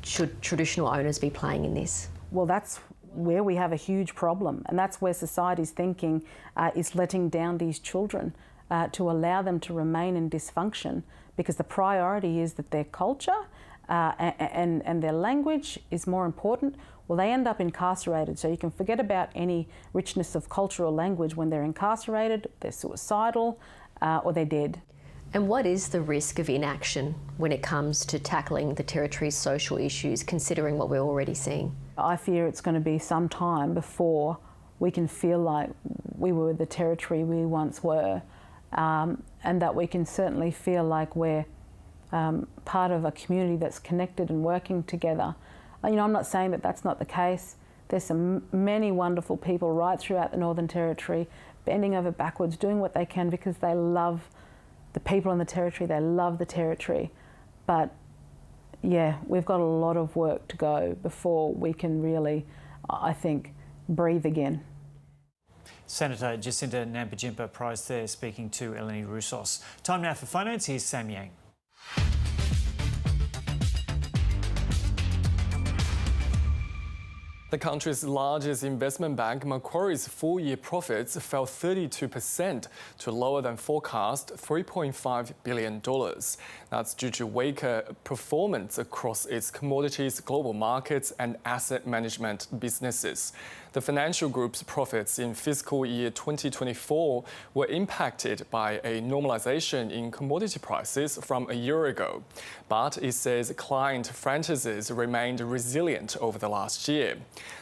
should traditional owners be playing in this? Well, that's where we have a huge problem, and that's where society's thinking is letting down these children to allow them to remain in dysfunction, because the priority is that their culture and their language is more important. Well, they end up incarcerated, so you can forget about any richness of cultural language. When they're incarcerated, they're suicidal or they're dead. And what is the risk of inaction when it comes to tackling the Territory's social issues, considering what we're already seeing? I fear it's going to be some time before we can feel like we were the Territory we once were, and that we can certainly feel like we're part of a community that's connected and working together. I'm not saying that that's not the case. There's many wonderful people right throughout the Northern Territory bending over backwards, doing what they can because they love the people in the Territory, they love the Territory. But yeah, we've got a lot of work to go before we can really, I think, breathe again. Senator Jacinta Nampijinpa Price there speaking to Eleni Roussos. Time now for finance. Here's Sam Yang. The country's largest investment bank, Macquarie's full-year profits fell 32% to lower than forecast $3.5 billion. That's due to weaker performance across its commodities, global markets and asset management businesses. The financial group's profits in fiscal year 2024 were impacted by a normalisation in commodity prices from a year ago. But it says client franchises remained resilient over the last year.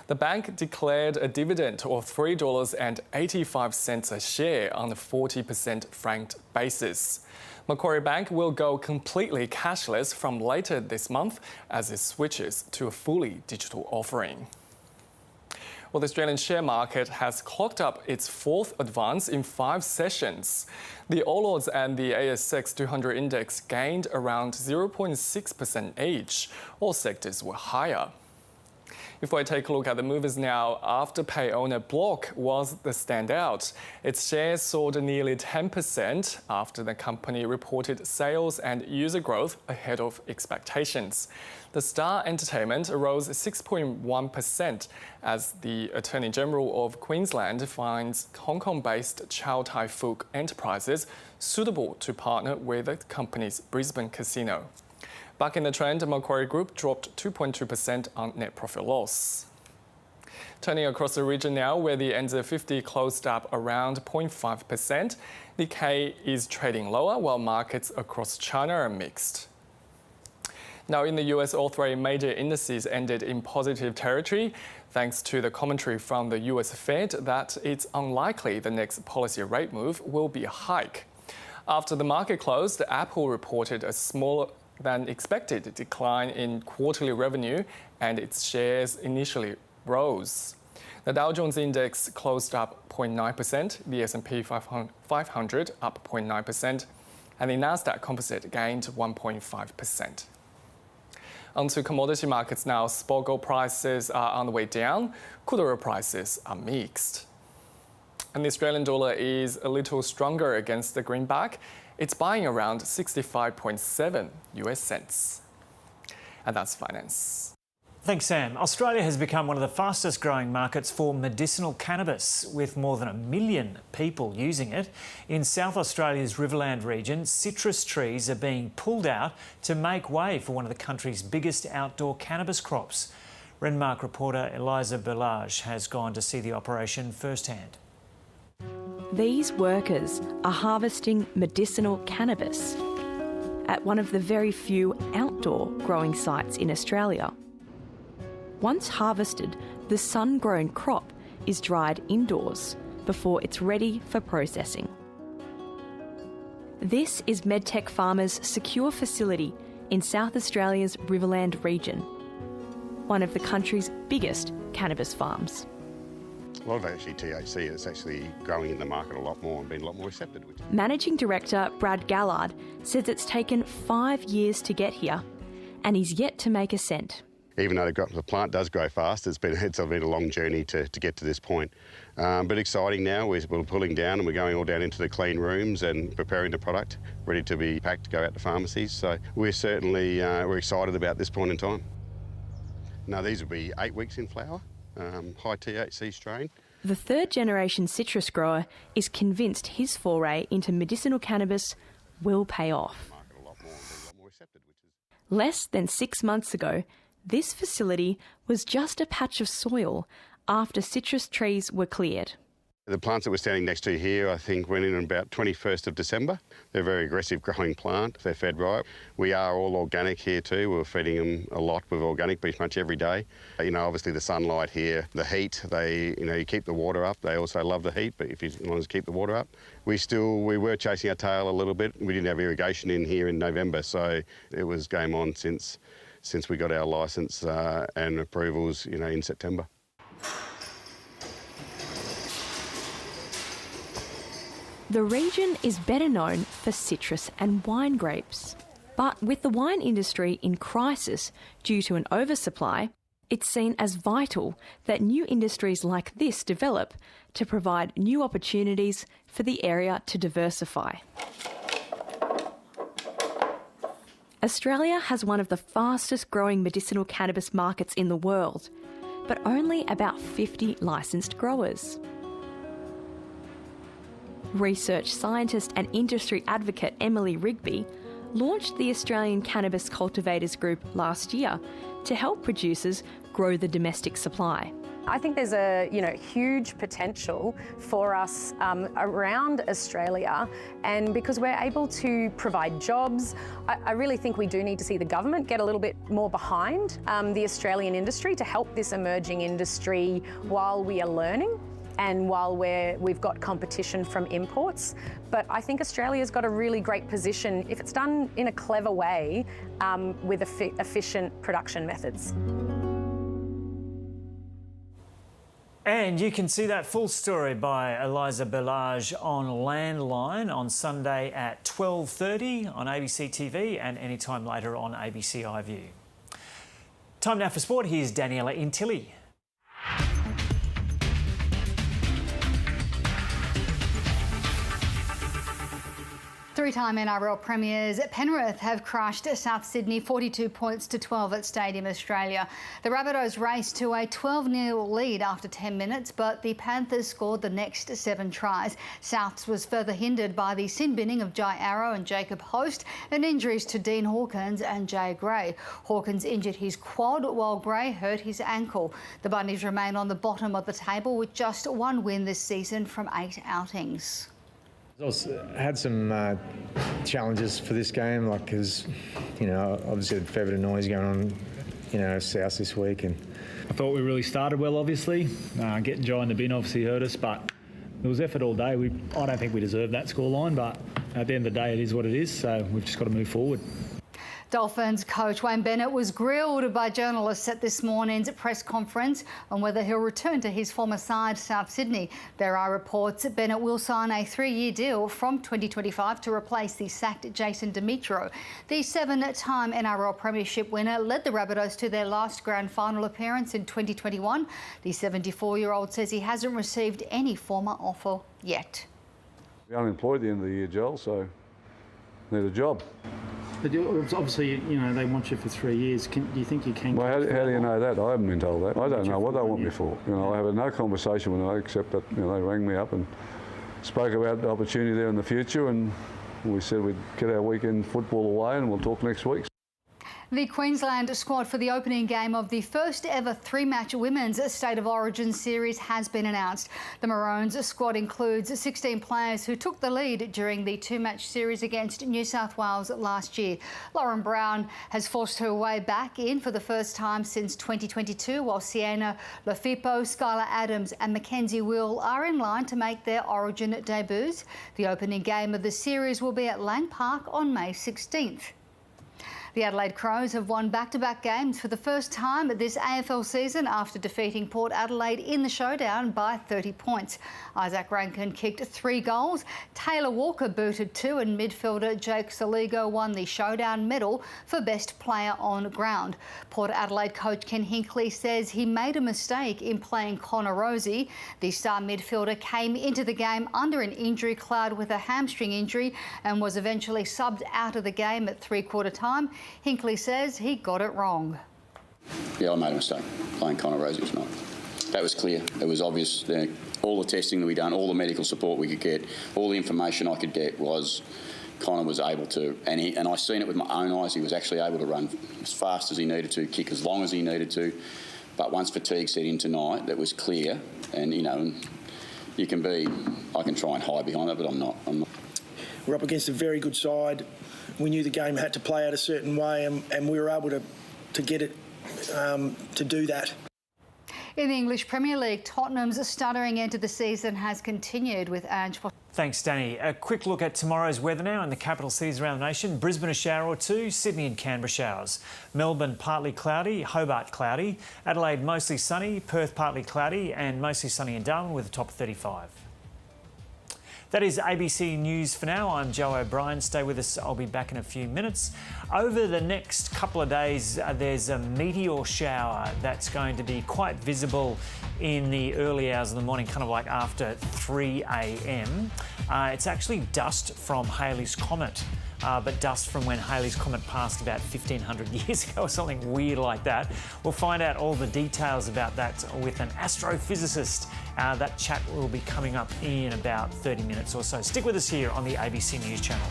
The bank declared a dividend of $3.85 a share on a 40% franked basis. Macquarie Bank will go completely cashless from later this month as it switches to a fully digital offering. Well, the Australian share market has clocked up its fourth advance in 5 sessions. The All Ords and the ASX 200 index gained around 0.6% each. All sectors were higher. If we take a look at the movers now, Afterpay owner Block was the standout. Its shares soared nearly 10% after the company reported sales and user growth ahead of expectations. The Star Entertainment rose 6.1% as the Attorney General of Queensland finds Hong Kong-based Chow Tai Fook Enterprises suitable to partner with the company's Brisbane casino. Back in the trend, Macquarie Group dropped 2.2% on net profit loss. Turning across the region now, where the NZ50 closed up around 0.5%, the Nikkei is trading lower while markets across China are mixed. Now, in the US, all three major indices ended in positive territory, thanks to the commentary from the US Fed that it's unlikely the next policy rate move will be a hike. After the market closed, Apple reported a smaller than expected decline in quarterly revenue, and its shares initially rose. The Dow Jones Index closed up 0.9%, the S&P 500 up 0.9%, and the Nasdaq Composite gained 1.5%. Onto commodity markets now. Spot gold prices are on the way down. Crude oil prices are mixed. And the Australian dollar is a little stronger against the greenback. It's buying around 65.7 US cents. And that's finance. Thanks, Sam. Australia has become one of the fastest growing markets for medicinal cannabis, with more than 1 million people using it. In South Australia's Riverland region, citrus trees are being pulled out to make way for one of the country's biggest outdoor cannabis crops. Renmark reporter Eliza Berlage has gone to see the operation firsthand. These workers are harvesting medicinal cannabis at one of the very few outdoor growing sites in Australia. Once harvested, the sun-grown crop is dried indoors before it's ready for processing. This is Medtech Farmers' secure facility in South Australia's Riverland region, one of the country's biggest cannabis farms. A lot of actually THC is actually growing in the market a lot more and being a lot more accepted. Managing Director Brad Gallard says it's taken 5 years to get here and he's yet to make a cent. Even though the plant does grow fast, it's been a long journey to get to this point. But exciting now, we're pulling down and we're going all down into the clean rooms and preparing the product, ready to be packed to go out to pharmacies. So we're certainly we're excited about this point in time. Now these will be 8 weeks in flower, high THC strain. The third-generation citrus grower is convinced his foray into medicinal cannabis will pay off. Less than 6 months ago, this facility was just a patch of soil after citrus trees were cleared. The plants that we're standing next to here, I think, went in on about 21st of December. They're a very aggressive growing plant. They're fed right. We are all organic here too. We're feeding them a lot with organic pretty much every day. Obviously the sunlight here, the heat, you keep the water up. They also love the heat, but if you want to keep the water up. We were chasing our tail a little bit. We didn't have irrigation in here in November, so it was game on since we got our licence and approvals, in September. The region is better known for citrus and wine grapes. But with the wine industry in crisis due to an oversupply, it's seen as vital that new industries like this develop to provide new opportunities for the area to diversify. Australia has one of the fastest growing medicinal cannabis markets in the world, but only about 50 licensed growers. Research scientist and industry advocate Emily Rugby launched the Australian Cannabis Cultivators Group last year to help producers grow the domestic supply. I think there's a huge potential for us around Australia, and because we're able to provide jobs, I really think we do need to see the government get a little bit more behind the Australian industry to help this emerging industry while we are learning and while we've got competition from imports. But I think Australia's got a really great position if it's done in a clever way with efficient production methods. And you can see that full story by Eliza Berlage on Landline on Sunday at 12:30 on ABC TV and anytime later on ABC iView. Time now for sport. Here's Daniela Intili. Three-time NRL premiers Penrith have crushed South Sydney 42 points to 12 at Stadium Australia. The Rabbitohs raced to a 12-0 lead after 10 minutes, but the Panthers scored the next 7 tries. Souths was further hindered by the sin-binning of Jai Arrow and Jacob Host and injuries to Dean Hawkins and Jay Gray. Hawkins injured his quad while Gray hurt his ankle. The Bunnies remain on the bottom of the table with just 1 win this season from 8 outings. I had some challenges for this game, like because, obviously a fair bit of noise going on, south this week, and I thought we really started well. Obviously, getting Jai in the bin obviously hurt us, but there was effort all day. I don't think we deserved that scoreline, but at the end of the day, it is what it is. So we've just got to move forward. Dolphins coach Wayne Bennett was grilled by journalists at this morning's press conference on whether he'll return to his former side, South Sydney. There are reports that Bennett will sign a 3-year deal from 2025 to replace the sacked Jason Demetrio. The 7-time NRL Premiership winner led the Rabbitohs to their last grand final appearance in 2021. The 74-year-old says he hasn't received any formal offer yet. We're unemployed at the end of the year, Joel, so need a job. But obviously, they want you for 3 years. Do you think you can? Well, how do you know that? I haven't been told that. I don't know what they want me for. I have no conversation with them except that they rang me up and spoke about the opportunity there in the future, and we said we'd get our weekend football away and we'll talk next week. The Queensland squad for the opening game of the first ever 3-match Women's State of Origin series has been announced. The Maroons squad includes 16 players who took the lead during the 2-match series against New South Wales last year. Lauren Brown has forced her way back in for the first time since 2022, while Sienna Lafipo, Skylar Adams and Mackenzie Will are in line to make their Origin debuts. The opening game of the series will be at Lang Park on May 16th. The Adelaide Crows have won back-to-back games for the first time this AFL season after defeating Port Adelaide in the showdown by 30 points. Isaac Rankin kicked 3 goals, Taylor Walker booted 2 and midfielder Jake Saligo won the showdown medal for best player on ground. Port Adelaide coach Ken Hinkley says he made a mistake in playing Connor Rozee. The star midfielder came into the game under an injury cloud with a hamstring injury and was eventually subbed out of the game at 3/4 time. Hinkley says he got it wrong. Yeah, I made a mistake playing Connor Rozee tonight. That was clear. It was obvious. All the testing that we done, all the medical support we could get, all the information I could get was Connor was able to, and I seen it with my own eyes. He was actually able to run as fast as he needed to, kick as long as he needed to. But once fatigue set in tonight, that was clear. And I can try and hide behind it, but I'm not. We're up against a very good side. We knew the game had to play out a certain way, and we were able to get it to do that. In the English Premier League, Tottenham's stuttering end to the season has continued with Ange. Thanks, Danny. A quick look at tomorrow's weather now in the capital cities around the nation. Brisbane a shower or 2, Sydney and Canberra showers. Melbourne partly cloudy, Hobart cloudy. Adelaide mostly sunny, Perth partly cloudy and mostly sunny in Darwin with a top of 35. That is ABC News for now. I'm Joe O'Brien. Stay with us. I'll be back in a few minutes. Over the next couple of days, there's a meteor shower that's going to be quite visible in the early hours of the morning, kind of like after 3 a.m. It's actually dust from Halley's Comet. But dust from when Halley's Comet passed about 1,500 years ago or something weird like that. We'll find out all the details about that with an astrophysicist. That chat will be coming up in about 30 minutes or so. Stick with us here on the ABC News Channel.